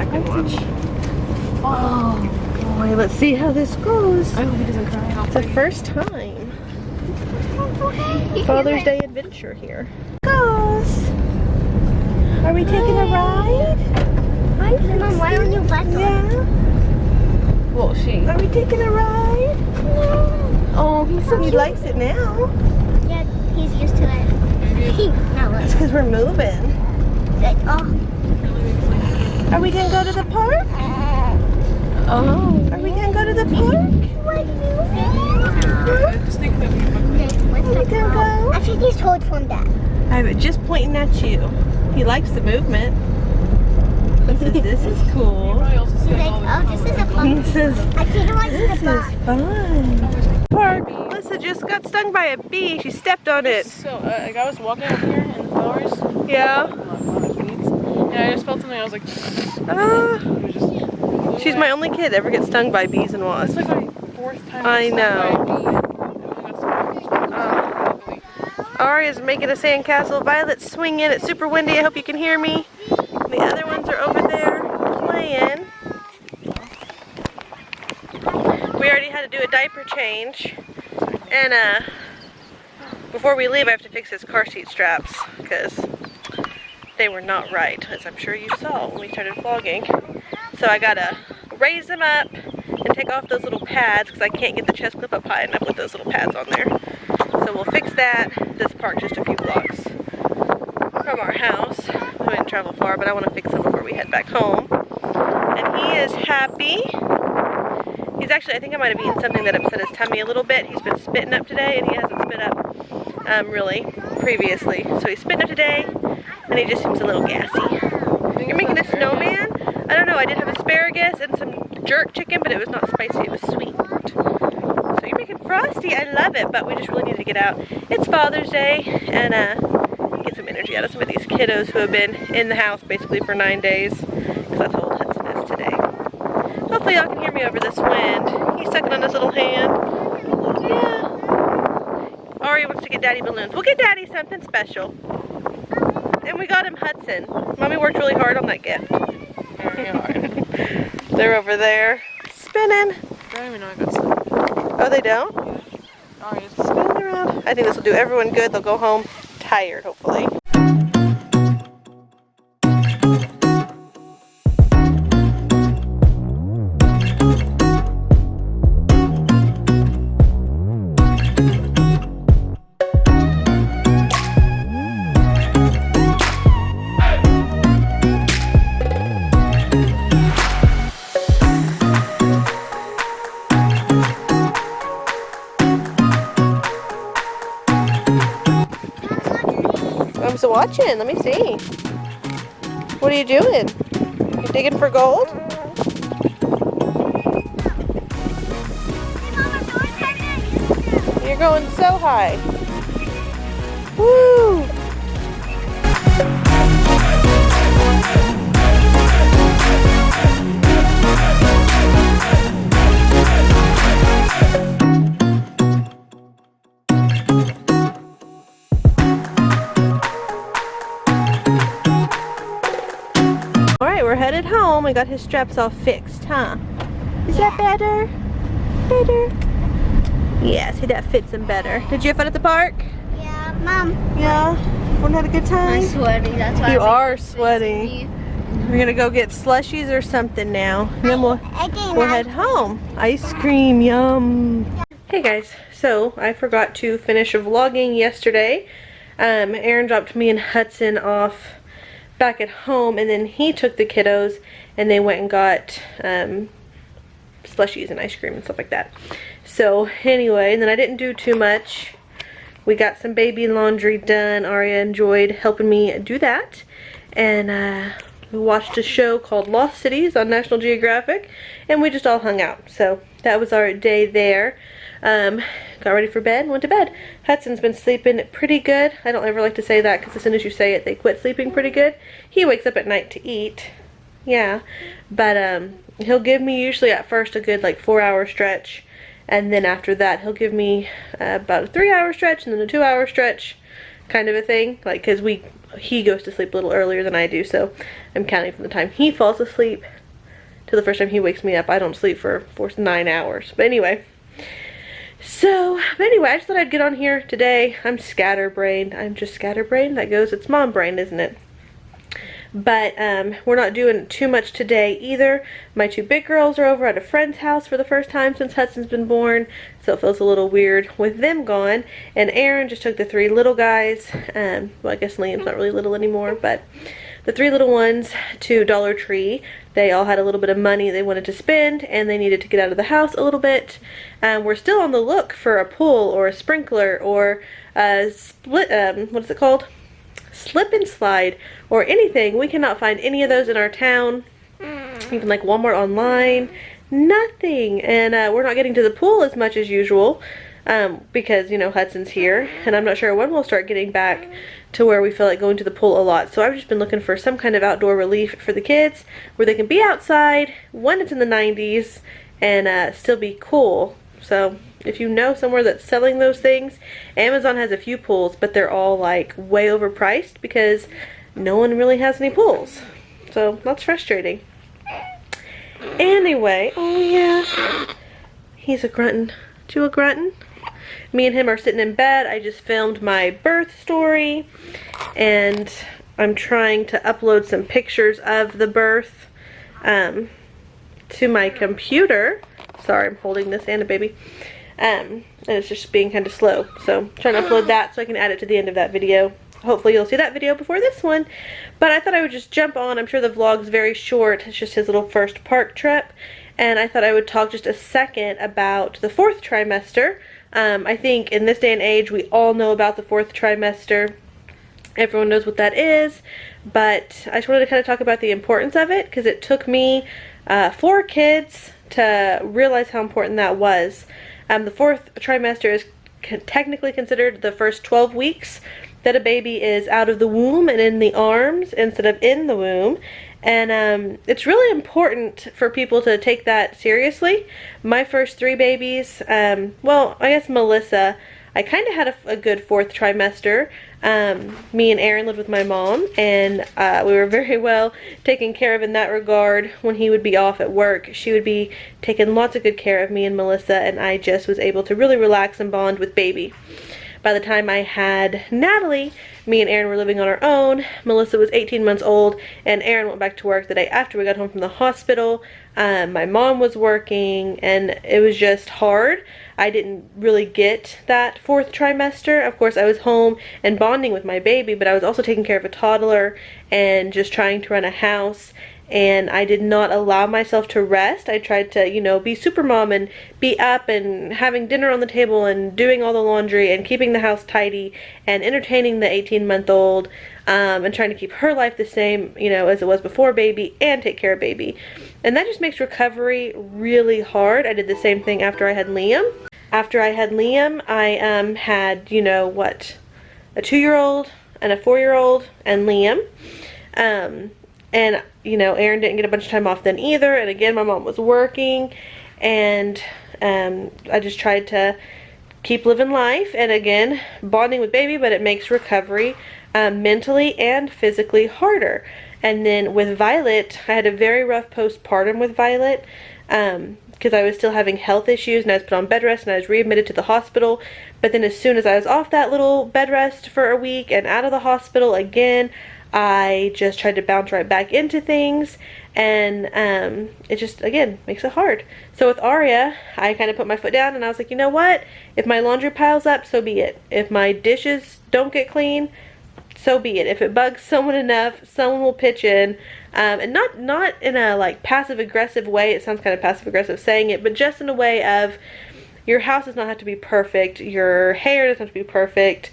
back and watch. Oh boy, let's see how this goes. I hope he doesn't cry. It's the first time. Father's Day adventure here. Goes. Are we taking a ride? Mom, why don't you buckle? Yeah. Well, she. Are we taking a ride? No. Oh, he likes it now. Yeah, he's used to it. No, It's because we're moving. like, oh. Are we gonna go to the park? Oh. Are we gonna go to the park? What do you say? I just think that we What's Are we gonna go? I think he's told from that. I'm just pointing at you. He likes the movement. He says, this is cool. He's like, oh, this is a fun. He says, I think I want to this see the is bug. fun. Park. Melissa just got stung by a bee. She stepped on it. So, like I was walking up here in the flowers. Yeah. And I just felt something. I was like, Ah. it was just. She's my only kid to ever get stung by bees and wasps. It's like my 4th time. I getting stung by a bee. Aria's making a sandcastle. Violet's swinging. It's super windy. I hope you can hear me. The other ones are over there playing. We already had to do a diaper change. And before we leave, I have to fix his car seat straps because they were not right, as I'm sure you saw when we started vlogging. So I gotta raise them up and take off those little pads because I can't get the chest clip up high enough with those little pads on there. So we'll fix that. This park just a few blocks from our house. We didn't travel far, but I want to fix them before we head back home. And he is happy. He's actually, I think I might have eaten something that upset his tummy a little bit. He's been spitting up today, and he hasn't spit up really previously. So he's spitting up today, and he just seems a little gassy. You're making a snowman? I don't know, I did have asparagus and some jerk chicken, but it was not spicy, it was sweet. So you're making frosty, I love it, but we just really need to get out. It's Father's Day, and get some energy out of some of these kiddos who have been in the house basically for 9 days, because that's how old Hudson is today. Hopefully y'all can hear me over this wind. He's sucking on his little hand. Yeah. Aria wants to get Daddy balloons. We'll get Daddy something special. And we got him Hudson. Mommy worked really hard on that gift. Very hard. They're over there spinning. I don't even know I got some. Oh, they don't? Alright, it's Spinning around. I think this will do everyone good. They'll go home tired, hopefully. I'm still watching. Let me see. What are you doing? You digging for gold? You're going so high. Woo! We're headed home. I got his straps all fixed, huh? Is that better? Better? Yeah, see, that fits him better. Did you have fun at the park? Yeah, Mom. Yeah? Everyone had a good time? I'm sweating. That's why You are sweating. We're gonna go get slushies or something now. And then we'll head home. Ice cream, yum. Hey guys, so I forgot to finish vlogging yesterday. Aaron dropped me and Hudson off back at home, and then he took the kiddos and they went and got slushies and ice cream and stuff like that. So anyway, and then I didn't do too much. We got some baby laundry done. Aria enjoyed helping me do that, and we watched a show called Lost Cities on National Geographic, and we just all hung out. So that was our day there. Got ready for bed, went to bed. Hudson's been sleeping pretty good. I don't ever like to say that because as soon as you say it, they quit sleeping pretty good. He wakes up at night to eat. Yeah, but he'll give me usually at first a good like 4-hour stretch, and then after that he'll give me about a 3-hour stretch and then a 2-hour stretch, kind of a thing. Like, because he goes to sleep a little earlier than I do, so I'm counting from the time he falls asleep to the first time he wakes me up. I don't sleep for 9 hours. But anyway. But anyway, I just thought I'd get on here today. I'm scatterbrained. I'm just scatterbrained. That goes, it's mom brain, isn't it? But we're not doing too much today either. My 2 big girls are over at a friend's house for the first time since Hudson's been born, so it feels a little weird with them gone. And Aaron just took the 3 little guys, well, I guess Liam's not really little anymore, but the 3 little ones to Dollar Tree. They all had a little bit of money they wanted to spend, and they needed to get out of the house a little bit. We're still on the look for a pool or a sprinkler or a what is it called? Slip and slide or anything. We cannot find any of those in our town. Even like Walmart online, nothing. And we're not getting to the pool as much as usual because, you know, Hudson's here, and I'm not sure when we'll start getting back to where we feel like going to the pool a lot. So I've just been looking for some kind of outdoor relief for the kids where they can be outside when it's in the 90s and still be cool. So if you know somewhere that's selling those things, Amazon has a few pools, but they're all like way overpriced because no one really has any pools. So that's frustrating. Anyway, oh yeah, he's a gruntin'. To a gruntin'. Me and him are sitting in bed. I just filmed my birth story, and I'm trying to upload some pictures of the birth to my computer. Sorry, I'm holding this and a baby. And it's just being kind of slow. So I'm trying to upload that so I can add it to the end of that video. Hopefully you'll see that video before this one. But I thought I would just jump on. I'm sure the vlog's very short. It's just his little first park trip. And I thought I would talk just a second about the 4th trimester. I think in this day and age we all know about the 4th trimester. Everyone knows what that is. But I just wanted to kind of talk about the importance of it, because it took me 4 kids to realize how important that was. The 4th trimester is technically considered the first 12 weeks that a baby is out of the womb and in the arms instead of in the womb. And it's really important for people to take that seriously. My first 3 babies, well, I guess Melissa, I kind of had a good 4th trimester. Me and Aaron lived with my mom, and we were very well taken care of in that regard. When he would be off at work, she would be taking lots of good care of me and Melissa, and I just was able to really relax and bond with baby. By the time I had Natalie, me and Aaron were living on our own. Melissa was 18 months old, and Aaron went back to work the day after we got home from the hospital. My mom was working, and it was just hard. I didn't really get that 4th trimester. Of course, I was home and bonding with my baby, but I was also taking care of a toddler and just trying to run a house. And I did not allow myself to rest. I tried to, you know, be super mom and be up and having dinner on the table and doing all the laundry and keeping the house tidy and entertaining the 18-month-old and trying to keep her life the same, you know, as it was before baby and take care of baby. And that just makes recovery really hard. I did the same thing after I had Liam. After I had Liam, I had, you know, what, a 2-year-old and a 4-year-old and Liam. And, you know, Aaron didn't get a bunch of time off then either. And again, my mom was working. And I just tried to keep living life. And again, bonding with baby, but it makes recovery mentally and physically harder. And then with Violet, I had a very rough postpartum with Violet. Because I was still having health issues, and I was put on bed rest, and I was readmitted to the hospital. But then as soon as I was off that little bed rest for a week and out of the hospital again, I just tried to bounce right back into things, and it just, again, makes it hard. So with Aria, I kind of put my foot down, and I was like, you know what? If my laundry piles up, so be it. If my dishes don't get clean, so be it. If it bugs someone enough, someone will pitch in. And not in a like passive-aggressive way. It sounds kind of passive-aggressive saying it, but just in a way of your house does not have to be perfect. Your hair doesn't have to be perfect.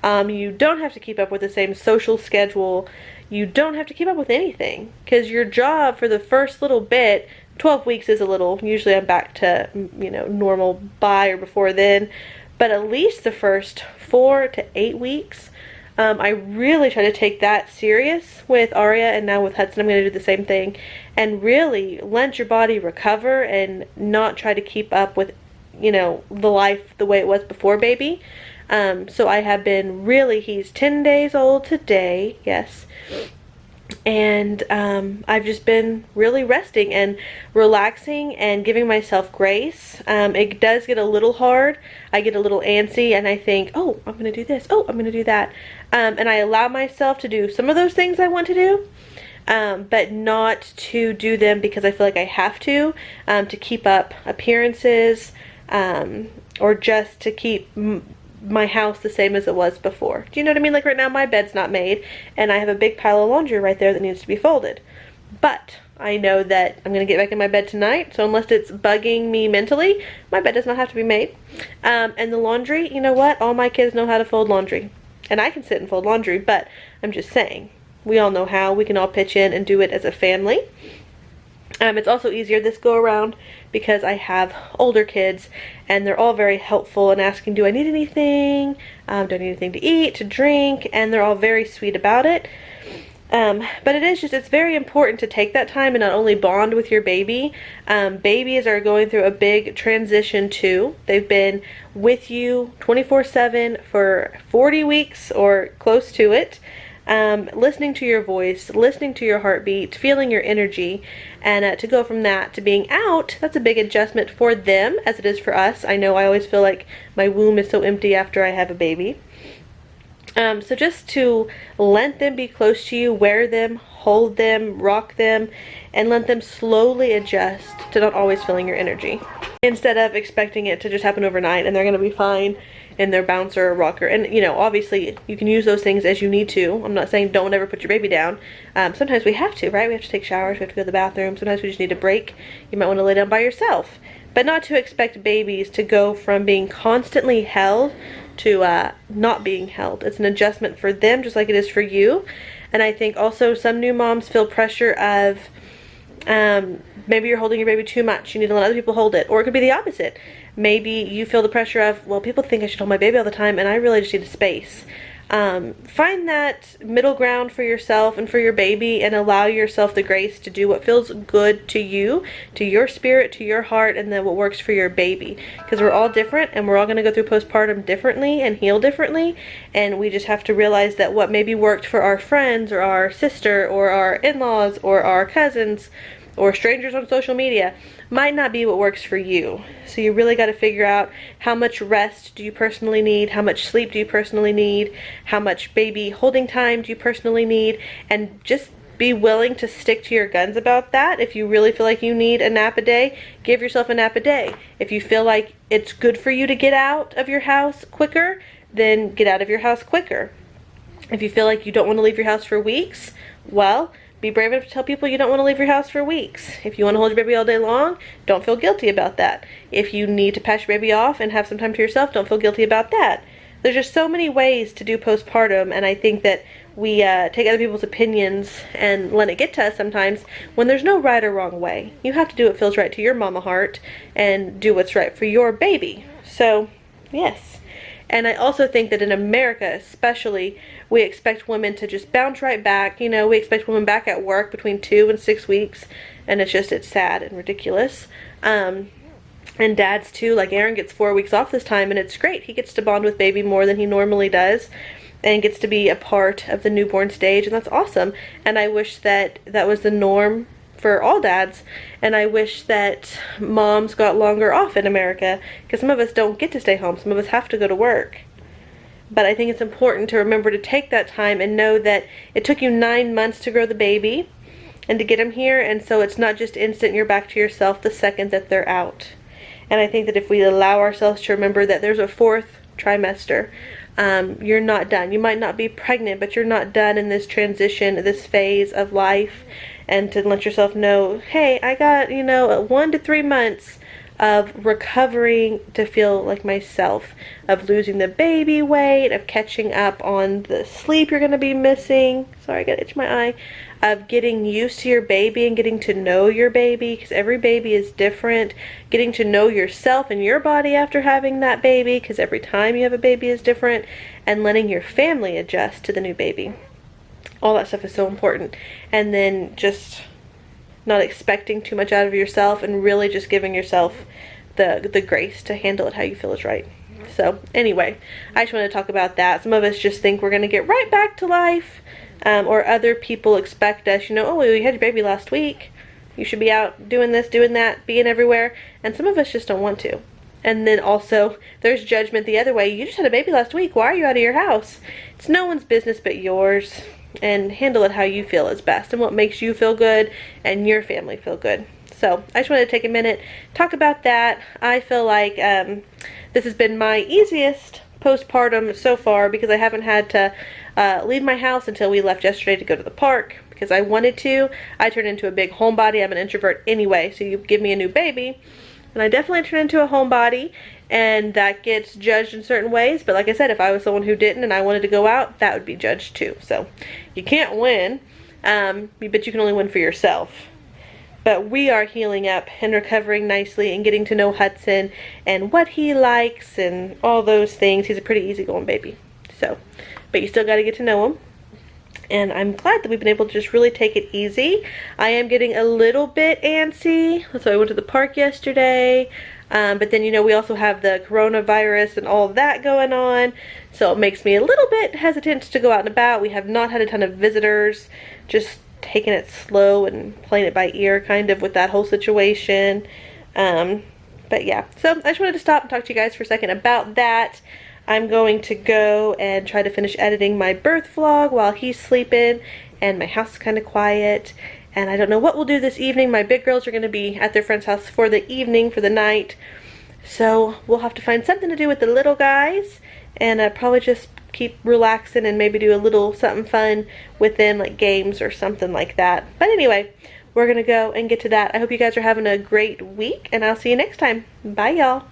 You don't have to keep up with the same social schedule. You don't have to keep up with anything, because your job for the first little bit, 12 weeks is a little, usually I'm back to, you know, normal by or before then, but at least the first 4 to 8 weeks, I really try to take that serious with Aria, and now with Hudson I'm going to do the same thing, and really let your body recover and not try to keep up with, you know, the life the way it was before baby. So I have been really, he's 10 days old today, yes. And I've just been really resting and relaxing and giving myself grace. It does get a little hard. I get a little antsy and I think, oh, I'm going to do this. Oh, I'm going to do that. And I allow myself to do some of those things I want to do, but not to do them because I feel like I have to keep up appearances, or just to keep my house the same as it was before. Do you know what I mean? Like right now my bed's not made and I have a big pile of laundry right there that needs to be folded. But I know that I'm going to get back in my bed tonight, so unless it's bugging me mentally, my bed does not have to be made. And the laundry, you know what? All my kids know how to fold laundry. And I can sit and fold laundry, but I'm just saying, we all know how. We can all pitch in and do it as a family. It's also easier this go around because I have older kids and they're all very helpful and asking, do I need anything? Do I need anything to eat, to drink? And they're all very sweet about it. But it's very important to take that time and not only bond with your baby. Babies are going through a big transition too. They've been with you 24/7 for 40 weeks or close to it. Listening to your voice, listening to your heartbeat, feeling your energy, and to go from that to being out, that's a big adjustment for them as it is for us. I know I always feel like my womb is so empty after I have a baby. So just to let them be close to you, wear them, hold them, rock them, and let them slowly adjust to not always feeling your energy. Instead of expecting it to just happen overnight and they're going to be fine in their bouncer or rocker. And you know, obviously you can use those things as you need to. I'm not saying don't ever put your baby down. Sometimes we have to, right? We have to take showers, we have to go to the bathroom. Sometimes we just need a break. You might want to lay down by yourself. But not to expect babies to go from being constantly held to not being held. It's an adjustment for them just like it is for you. And I think also some new moms feel pressure of maybe you're holding your baby too much. You need to let other people hold it. Or it could be the opposite. Maybe you feel the pressure of, well, people think I should hold my baby all the time and I really just need a space. Find that middle ground for yourself and for your baby and allow yourself the grace to do what feels good to you, to your spirit, to your heart, and then what works for your baby. Because we're all different and we're all going to go through postpartum differently and heal differently, and we just have to realize that what maybe worked for our friends or our sister or our in-laws or our cousins or strangers on social media might not be what works for you. So you really got to figure out how much rest do you personally need, how much sleep do you personally need, how much baby holding time do you personally need, and just be willing to stick to your guns about that. If you really feel like you need a nap a day, give yourself a nap a day. If you feel like it's good for you to get out of your house quicker, then get out of your house quicker. If you feel like you don't want to leave your house for weeks, well, be brave enough to tell people you don't want to leave your house for weeks. If you want to hold your baby all day long, don't feel guilty about that. If you need to pass your baby off and have some time to yourself, don't feel guilty about that. There's just so many ways to do postpartum, and I think that we take other people's opinions and let it get to us sometimes when there's no right or wrong way. You have to do what feels right to your mama heart and do what's right for your baby. So, yes. And I also think that in America especially, we expect women to just bounce right back. You know, we expect women back at work between 2 and 6 weeks, and it's sad and ridiculous. And dads too, like Aaron gets 4 weeks off this time, and it's great. He gets to bond with baby more than he normally does and gets to be a part of the newborn stage, and that's awesome. And I wish that that was the norm for all dads, and I wish that moms got longer off in America, because some of us don't get to stay home. Some of us have to go to work. But I think it's important to remember to take that time and know that it took you 9 months to grow the baby and to get him here, and so it's not just instant you're back to yourself the second that they're out. And I think that if we allow ourselves to remember that there's a 4th trimester, you're not done. You might not be pregnant, but you're not done in this transition, this phase of life. And to let yourself know, hey, I got, 1 to 3 months of recovering to feel like myself, of losing the baby weight, of catching up on the sleep you're going to be missing. Sorry, I got to itch my eye. Of getting used to your baby and getting to know your baby, because every baby is different. Getting to know yourself and your body after having that baby, because every time you have a baby is different. And letting your family adjust to the new baby. All that stuff is so important. And then just not expecting too much out of yourself and really just giving yourself the grace to handle it how you feel is right. So anyway, I just want to talk about that. Some of us just think we're going to get right back to life, or other people expect us, you know, oh, you had your baby last week. You should be out doing this, doing that, being everywhere. And some of us just don't want to. And then also, there's judgment the other way. You just had a baby last week. Why are you out of your house? It's no one's business but yours. And handle it how you feel is best and what makes you feel good and your family feel good. So I just wanted to take a minute, talk about that. I feel like this has been my easiest postpartum so far because I haven't had to leave my house until we left yesterday to go to the park because I wanted to. I turned into a big homebody. I'm an introvert anyway, so you give me a new baby and I definitely turn into a homebody, and that gets judged in certain ways. But like I said, if I was someone who didn't and I wanted to go out, that would be judged too. So you can't win, but you can only win for yourself. But we are healing up and recovering nicely and getting to know Hudson and what he likes and all those things. He's a pretty easygoing baby. So, but you still got to get to know him. And I'm glad that we've been able to just really take it easy. I am getting a little bit antsy. So I went to the park yesterday. But then, you know, we also have the coronavirus and all of that going on. So it makes me a little bit hesitant to go out and about. We have not had a ton of visitors. Just taking it slow and playing it by ear kind of with that whole situation. But yeah, so I just wanted to stop and talk to you guys for a second about that. I'm going to go and try to finish editing my birth vlog while he's sleeping and my house is kind of quiet, and I don't know what we'll do this evening. My big girls are going to be at their friend's house for the evening, for the night, so we'll have to find something to do with the little guys and probably just keep relaxing and maybe do a little something fun with them, like games or something like that. But anyway, we're gonna go and get to that. I hope you guys are having a great week and I'll see you next time. Bye y'all.